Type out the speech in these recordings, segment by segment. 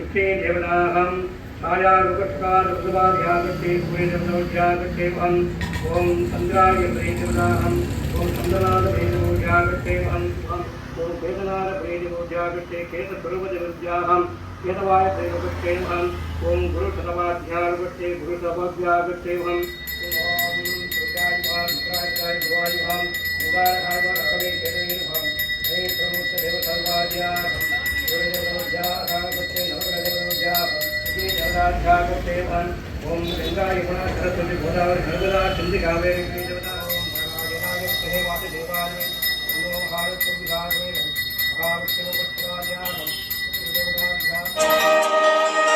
कृष्णे देवताहं छायारुकस्कारुकवाध्यागते पूर्णदेवताध्यागतेऽहम् ॐ चन्द्राय प्रेदेवताहम् ॐ चन्द्रनाथ प्रेदेवोध्यागतेऽहम् ॐ वेदनाथ प्रेदेवोध्यागते केतस्वरूपदेवत्याहम् केतवाय प्रेदेवतेऽहम् ॐ गुरुशतवाध्यागते गुरुशतवाध्यागतेऽहम् ॐ सुजाय महात्राय भवायुहम् उदारहाय रकवे केतवेनुहम् हे प्रमुखदेव सर्वाध्याहम् पूर्णदेवोध्यागते नवग्रहदेवोध्याहम् देवताध्यागतेऽहम् ओम गंगाय यमुना सरस्वती गोदावरी नर्मदा सिंधु कावेरी देवता ओम महादेवाय हे वाते देवाय नमो भारत विधाने महाविष्णुपक्षराजाय देवताध्यागते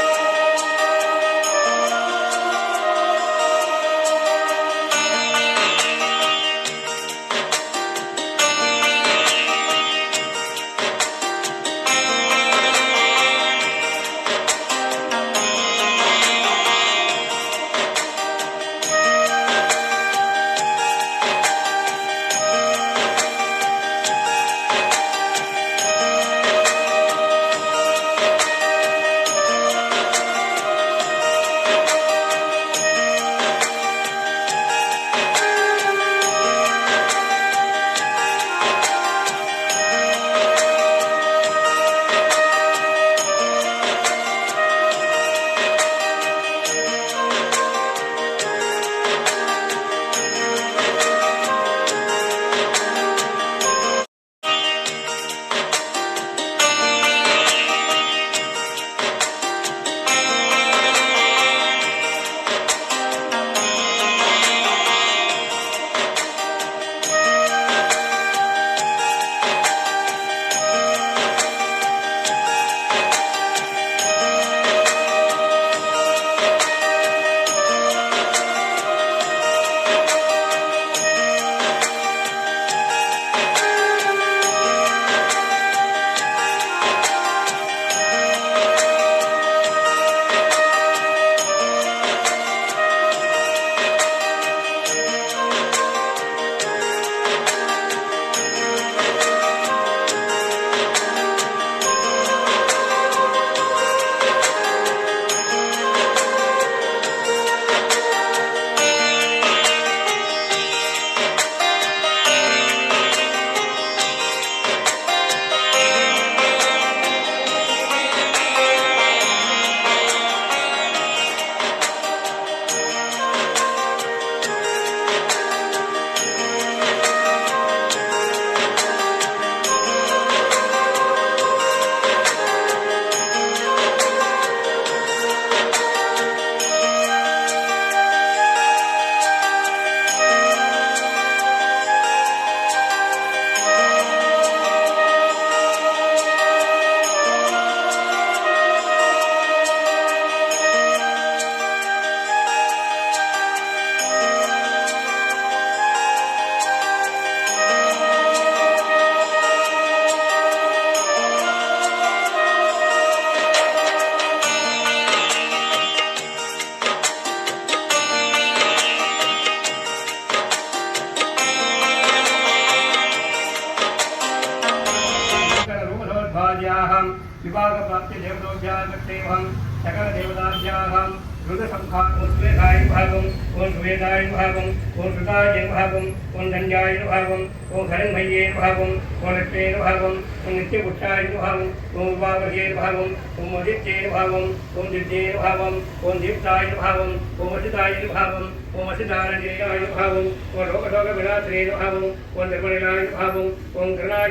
विभाग प्राप्त देवताध्यागतेऽहम् सकल देवताध्याहम् रुद्र संखान सुवेदाय भागम् ओम सुवेदाय भागम् ओम सुताय भागम् ओम धन्याय भागम् ओम हरण्मये भागम् ओम लक्ष्मे भागम् ओम नित्यपुष्टाय भागम् ओम वावहे भागम् ओम आदित्ये भागम् ओम दिव्ये भागम् ओम दीप्ताय भागम् ओम असिताय भागम् ओम असितारण्ययाय भागम् ओम लोकलोक विनाशने भागम् ओम निर्मलाय भागम् ओम गणाय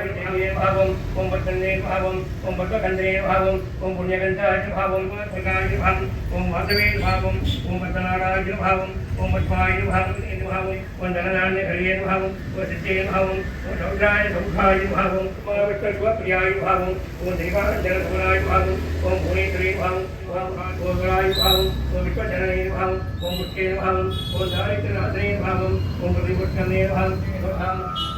भागम् ओम वर्धने भागम् ओम वर्धकन्धे भागम् ओम पुण्यगन्धाय भागम् भगाय भागम् ओम माधवे भागम् ओम वर्धनाराय भागम् ओम मध्वाय भागम् ओम धननान्य हरिये भागम् ओम सिद्धे भागम् ओम सौद्राय सौखाय भागम् ओम विष्णुप्रियाय भागम् ओम देवाञ्जनसुराय भागम् ओम भुवनेश्वरे भागम् ओम गोगराय भागम् ओम विश्वजनने भागम् ओम मुख्ये भागम् ओम दारिद्र्यनाशने भागम् ओम प्रतिपुष्टने भागम्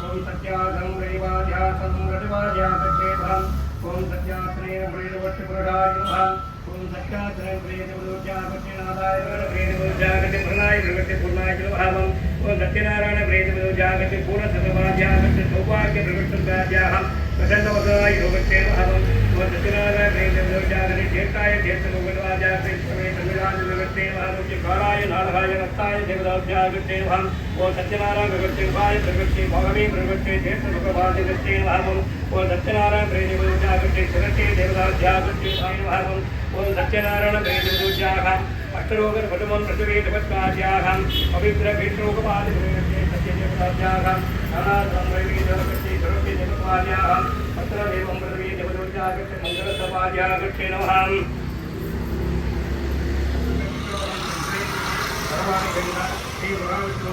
ओम सत्याग्रं रेवाध्यासं रजवाध्यासके भागम् ओम सत्याग्रे प्रेरवट्टपुराय भागम् ओम सत्याग्रे प्रेरवोजागतिनादाय प्रेरवोजागति प्रणाय प्रगति पूर्णाय भागम् ओम सत्यनारायण प्रेरवोजागति पूर्णसतवाध्यागति सौभाग्य प्रगतिव्याध्याहम् प्रसन्नवदाय योगते भागम् ஓம் சத்யநாராயண பிரேதோஜாகரி சேத்தாய சேத்தமுகராஜாகரி தமிழாஜ விவர்த்தே மகாரோஜி காலாய நாடகாய ரத்தாய தேவதாபியாகத்தே மகம் ஓம் சத்யநாராயண விவர்த்தேவாய பிரவர்த்தே பகவே பிரவர்த்தே சேத்தமுகவாதிகத்தே மகம் ஓம் சத்யநாராயண பிரேதோஜாகரி சிரத்தே தேவதாபியாகத்தே மகம் ஓம் சத்யநாராயண பிரேதோஜாகம் அஷ்டரோகர் பதுமன் பிரசுவே ஜபத்காஜாகம் பவித்ர பீஷ்ரோகபாதிகத்தே சத்யதேவதாபியாகம் நானாத்ரம் வைவேதவகத்தே சரோகே ஜபத்காஜாகம் பத்ரதேவம் பிரசுவே ஜபதோஜாகத்தே மங்களசபாஜாகத்தே நமகம் ஸ்ரீ மகாவிஷ்ணு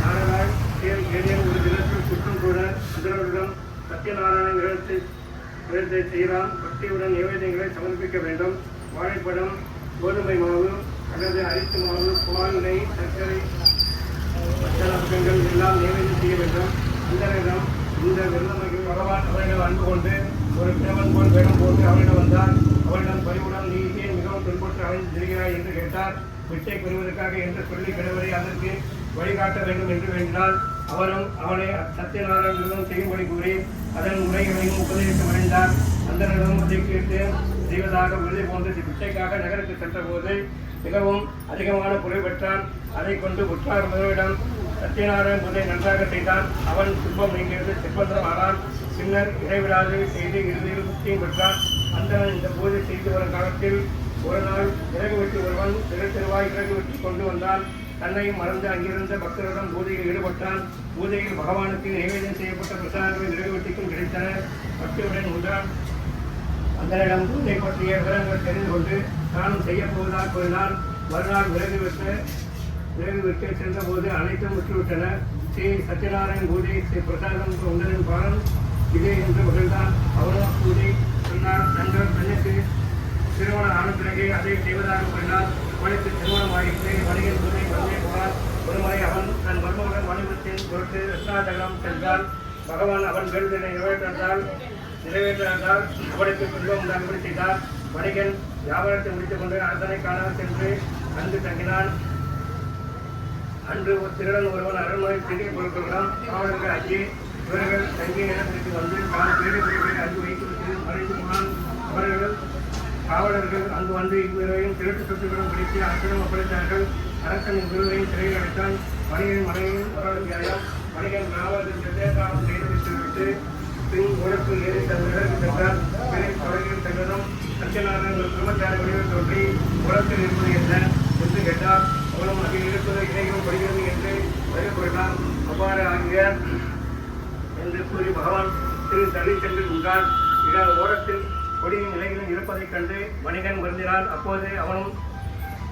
நாராயணன் ஒரு தினத்தில் குற்றம் கூட அதனுடன் சத்யநாராயண விரதத்தை செய்யலாம். பக்தியுடன் நிவேதங்களை சமர்ப்பிக்க வேண்டும். வாழைப்பழம், கோதுமை மாவு அல்லது அரிசி மாவு, பால், நெய், சர்க்கரை, பச்சளங்கள் எல்லாம் நிவேதம் செய்ய வேண்டும். அந்தரிடம் இந்த விரதமைக்கு பகவான் அவரிடம் அன்பு கொண்டு ஒரு கிழவன் போல் வேடம் போட்டு அவரிடம் வந்தார். அவரிடம் பரிவுடன் நீ ஏன் மிகவும் பின்பற்ற அடைந்திருக்கிறாய் என்று கேட்டார். பிச்சை பெறுவதற்காக என்று சொல்லி கிழவரை அதற்கு வழிகாட்ட வேண்டும் என்று வேண்டினார். அவரும் அவனை சத்யநாராயண விரதம் செய்யும்படி கூறி அதன் முறைகளையும் உபதேசித்து மறைந்தார். அந்த நிலம் அதை கேட்டு செய்வதாக விருதை போன்ற பிச்சைக்காக நகருக்கு சென்றபோது மிகவும் அதிகமான பொருள் பெற்றான். அதை கொண்டு உற்றார் முதலிடம் சத்யநாராயண பூஜை நன்றாக செய்தான். அவன் துன்பம் நீங்கியது செல்வந்தம் ஆனான். பின்னர் இடைவிடாது செய்து இறுதியில் முக்தியும் பெற்றான். அந்த இந்த பூஜை செய்து வரும் காலத்தில் ஒரு நாள் இறகு வெட்டி ஒருவன் தெருவாய் இறகு வெட்டி கொண்டு வந்தான். தன்னையும் மறந்து அங்கிருந்த பக்தருடன் பூஜையில் ஈடுபட்டான். பூஜையில் பகவானுக்கு நிவேதனம் செய்யப்பட்ட பிரசாதங்கள் இறகு வெட்டிக்கும் கிடைத்தன. பக்தியுடன் உண்டான். அந்தனிடம் பூஜை பற்றிய விவரங்கள் தெரிந்து கொண்டு தானும் செய்யப்போவதாக கூறினான். மறுநாள் விறகு வெட்ட சென்றபோது அனைத்தும் விட்டுவிட்டன. ஸ்ரீ சத்யநாராயண பூஜை ஸ்ரீ பிரசாதம் உண்டனின் பாலம் இதே என்று மகிழ்ந்தான். அவரும் பூஜை சொன்னார். தங்கள் பெண்ணுக்கு திருமணம் ஆன பிறகு அதை செய்வதாக கூறினார். அவனுக்கு திருமணமாகிட்டு வணிகன் பூஜை வந்தே போனார். ஒருமுறை அவன் தன் மருமகன் வணிகத்தின் பொருட்டு ரத்னாதகம் சென்றான். பகவான் அவன் வேண்டுதலை நிறைவேற்றால் அவனுக்கு துன்பம் உண்டாகும்படி செய்தார். வணிகன் வியாபாரத்தை முடித்துக் கொண்டு அரசனை காண சென்று அங்கு தங்கினான். அன்று ஒரு திருடன் ஒருவன் அரண்மனை திருடி பொருட்களும் காவலர்கள் அங்கே இவர்கள் தங்கிய இடத்திற்கு வந்து தான் திருடி பொருட்களை அங்கு வைத்து மறைந்து போனான். காவலர்கள் அங்கு வந்து இவ்விரையும் திருட்டு சொத்துக்களும் பிடித்து அரசனும் ஒப்படைத்தார்கள். அரசனின் விருதையும் சிறையில் அடைத்தான். வணிகன் மனைவியும் வரவழைத்தாயம். வணிகன் காவலர்கள் பிரதேசம் செய்து வைத்துவிட்டு பின் உழைப்பு ஏறி தன் நகருக்கு சென்றார். தொடர்பில் சென்றதும் சத்யநாராயணன் ஒரு பிரம்மச்சார வடிவில் தோன்றி உலகத்தில் இருப்பது என்ன என்று கேட்டார். அவரும் அதில் இருப்பது இணைகளும் படுகிறது என்று பதில் கூறினார். அவ்வாறு ஆகிய என்று கூறி பகவான் திரு தள்ளி சென்று உண்டார். ஓரத்தில் கொடியின் நிலையிலும் இருப்பதைக் கண்டு வணிகன் வருந்தினான். அப்போது அவனும்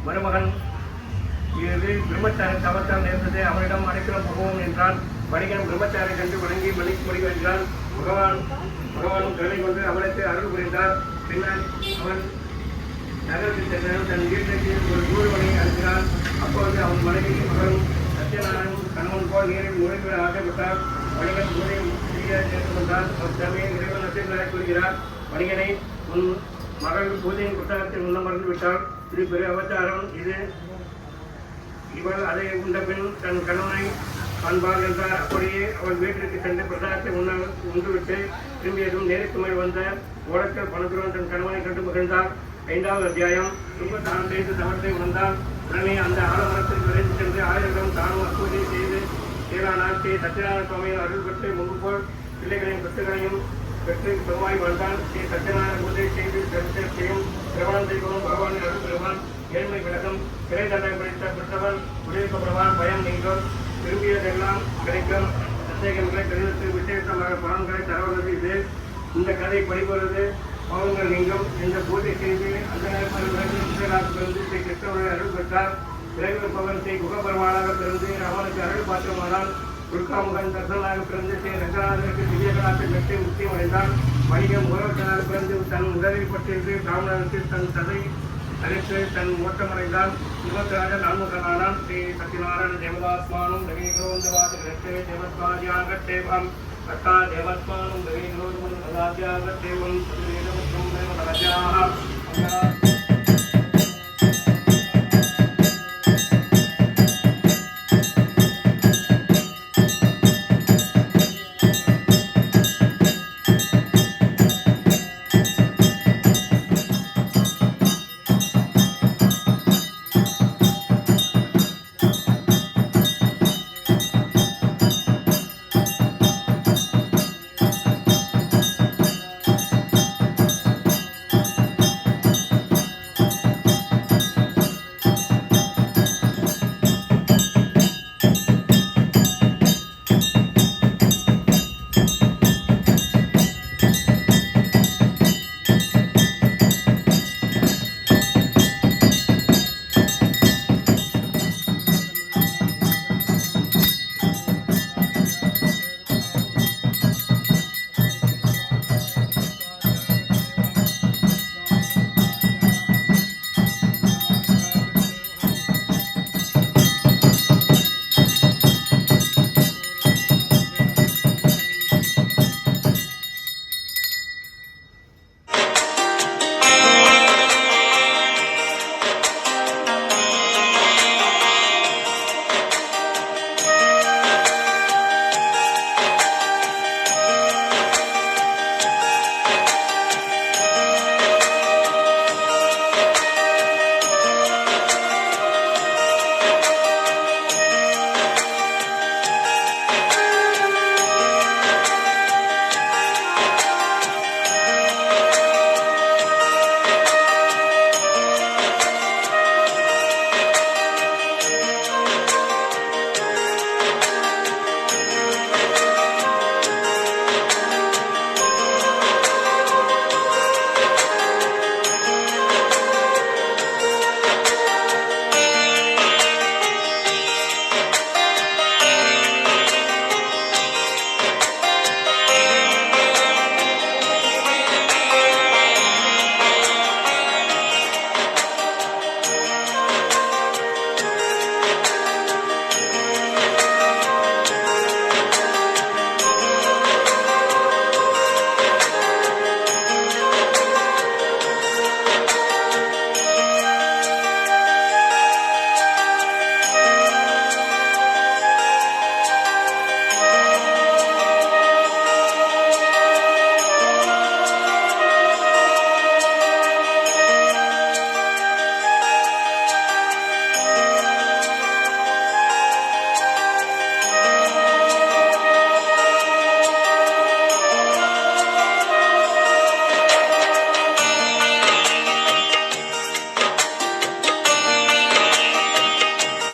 மருமகன் இது பிரம்மச்சார தவத்தால் நேர்ந்தது, அவனிடம் அடைக்கலம் போவோம் என்றான். வணிகன் பிரம்மச்சாரை கண்டு வணங்கி மொழி வருகிறான். பகவானும் கருணை கொண்டு அவனுக்கு அருள் புரிந்தார். பின்னர் அவன் நகரத்தில் சென்ற தன் வீட்டிற்கு ஒரு ஊர்வனை அனுப்பினான். அப்போது அவன் மனைவி மகனும் சத்யநாராயணன் கணவன் போல் நீரில் நுழைவு ஆசைப்பட்டார். வணிகன் ஊரை சேர்த்து கொண்டார். அவர் தன்மையை இறைவன் நட்சத்திரத்தை கூறுகிறார். வணிகனை உன் மகள் பூஜையின் புத்தகத்தில் உண்ணமர்ந்து விட்டால் இது பெரிய அவதாரம். இவள் அதை உண்ட பின் தன் கணவனை காண்பாள் என்றார். அப்படியே அவள் வீட்டிற்கு சென்று பிரசாதத்தை உண்டுவிட்டு திரும்பியதும் நேருக்கு மேல் வந்த ஓடக்கல் பணத்துடன் தன் கணவனை கண்டு மகிழ்ந்தார். 5வது அத்தியாயம். துன்பத்தானம் செய்து தவற்றை உணர்ந்தால் உடனே அந்த ஆலமரத்தில் விரைந்து சென்று ஆயிரம் தானும் அப்பூஜை செய்து சேரானார். ஸ்ரீ சத்யநாராயண சுவாமியின் அருள் பெற்று முன்பு போல் பிள்ளைகளின் சொத்துக்களையும் பெற்று சுகமாய் வாழ்ந்தான். ஸ்ரீ சத்யநாராயண பூஜை செய்து செய்யும் சிரவணம் செய்வோம் பகவானின் அருள் பெறுவான். ஏழ்மை விலகும். சிறை தண்டனை பிடித்த பெற்றவன் விடுவிக்கப்படுவான். பயம் நீங்கும். விரும்பியதெல்லாம் கிடைக்கும். சந்தேகங்களை தெரிவித்து விசேஷமாக பலன்களை தரவதற்கு இது. இந்த கதை படிப்பது பாவங்கள் நீங்கும். இந்த பூஜை செய்து அந்த பிறந்து ஸ்ரீ கிருஷ்ணனுடைய அருள் பெற்றார். விரைவில் பவன் ஸ்ரீ குகபெருமானாக பிறந்து அவனுக்கு அருள் பாத்திரமானான். துர்காமுகன் தர்சனாக பிறந்து ஸ்ரீ ரங்கநாதனுக்கு திவ்யகலாத்தை பெற்று முக்கியம் அடைந்தான். வணிகம் உறவத்தனாக பிறந்து தன் உடலில் பட்டிருந்து ராமநாதனுக்கு தன் சதை அழைத்து தன் ஓட்டமடைந்தான். 24 ஸ்ரீ சத்யநாராயண தேவதாத்மானும் நவீனோந்தவாதிகரத்தே தேவத்வாதியாகத்தேவம் அத்தா தேவத்மானும் நவீனோதமன் அதாத்யாகத்தேவம் சதுரேதமற்றும் தேவராஜாः